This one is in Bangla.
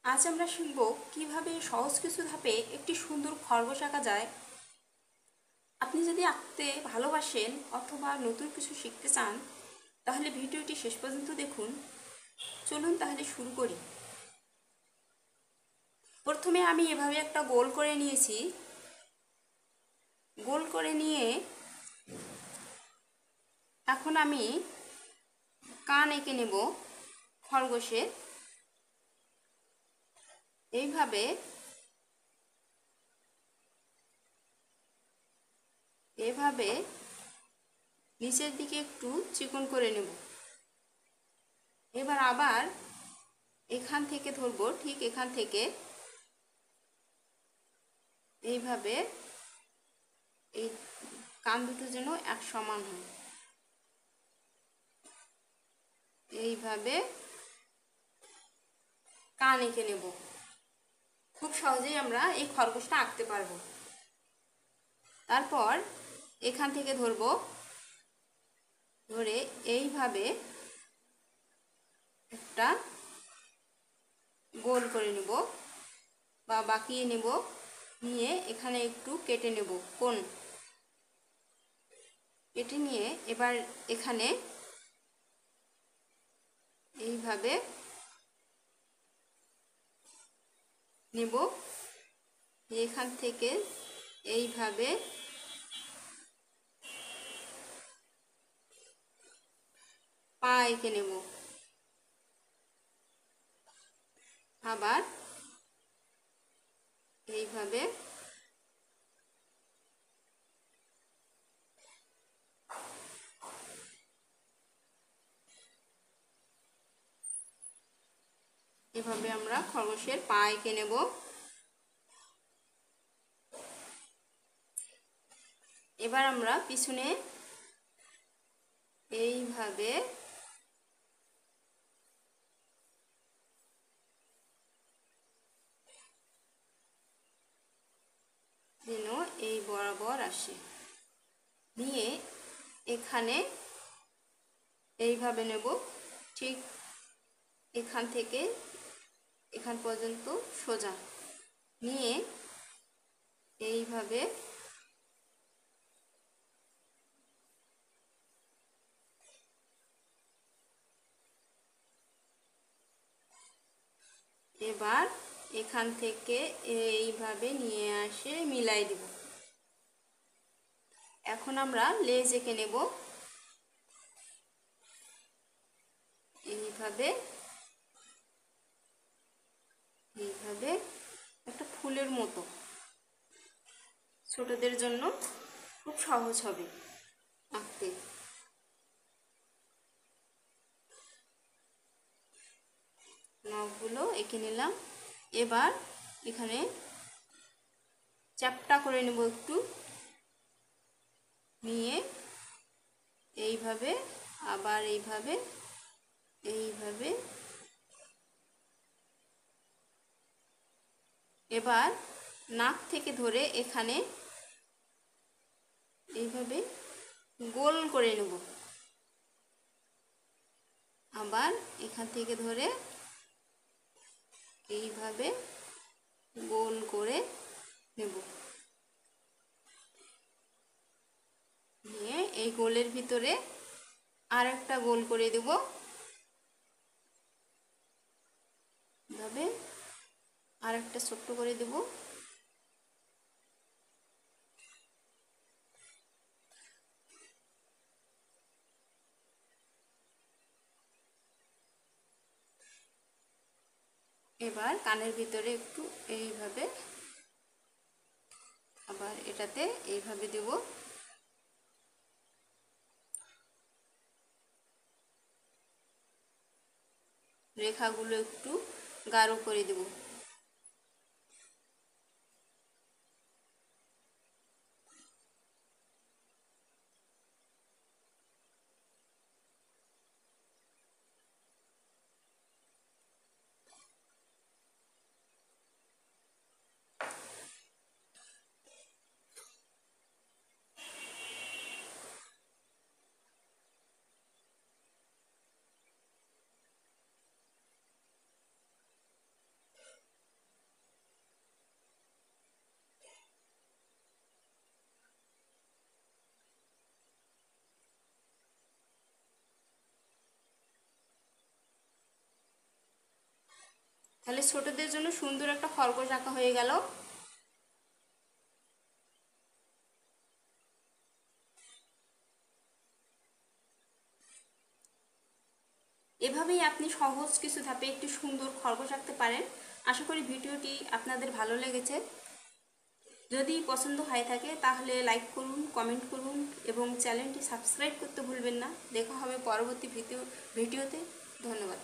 আজ আমরা শিখব কিভাবে সহজ কিছু ধাপে একটি সুন্দর খরগোশ আঁকা যায়। আপনি যদি আঁকতে ভালোবাসেন অথবা নতুন কিছু শিখতে চান তাহলে ভিডিওটি শেষ পর্যন্ত দেখুন। চলুন তাহলে শুরু করি। প্রথমে আমি এভাবে একটা গোল করে নিয়েছি। গোল করে নিয়ে এখন আমি কান এঁকে নেব খরগোশের। এইভাবে এভাবে নিচের দিকে একটু চিকন করে নেব। এবার আবার এখান থেকে ধরবো, ঠিক এখান থেকে এইভাবে এই কান দুটো যেন এক সমান হয়। এইভাবে কান এঁকে নেব। খুব সহজেই আমরা এই খরগোশটা আঁকতে পারবো। তারপর এখান থেকে ধরবো, ধরে এইভাবে একটা গোল করে নেব বা বাঁকিয়ে নেব, নিয়ে এখানে একটু কেটে নেব কোণ। কেটে নিয়ে এবার এখানে এইভাবে নেব, এখান থেকে এইভাবে পা এঁকে নেব। আবার এইভাবে এভাবে আমরা খরগোশের পা এঁকে নেব। এবার আমরা পিছনে এইভাবে যেন এই বরাবর আসে, নিয়ে এখানে এইভাবে নেব, ঠিক এখান থেকে এখান পর্যন্ত সোজা নিয়ে এইভাবে এবার এখান থেকে এইভাবে নিয়ে আসে মিলাই দেব। এখন আমরা লেজ এঁকে নেব। এইভাবে এইভাবে একটা ফুলের মতো, ছোটদের জন্য খুব সহজ হবে আঁকতে। নখগুলো এঁকে নিলাম। এবার এখানে চ্যাপ্টা করে নেব একটু, নিয়ে এইভাবে আবার এইভাবে এইভাবে এবার নাক থেকে ধরে এখানে এইভাবে গোল করে নেব। আবার এখান থেকে ধরে এইভাবে গোল করে নেব, নিয়ে এই গোলের ভিতরে আর একটা গোল করে দেব। এভাবে আর একটা ছোট্ট করে দেব। এবার কানের ভিতরে একটু এইভাবে আবার এটাতে এইভাবে দেব। রেখাগুলো একটু গাঢ় করে দেব। তাহলে ছোটদের জন্য সুন্দর একটা খরগোশ আঁকা হয়ে গেল। এভাবেই আপনি সহজ কিছু ধাপে একটি সুন্দর খরগোশ আঁকতে পারেন। আশা করি ভিডিওটি আপনাদের ভালো লেগেছে। যদি পছন্দ হয়ে থাকে তাহলে লাইক করুন, কমেন্ট করুন এবং চ্যানেলটি সাবস্ক্রাইব করতে ভুলবেন না। দেখা হবে পরবর্তী ভিডিওতে। ধন্যবাদ।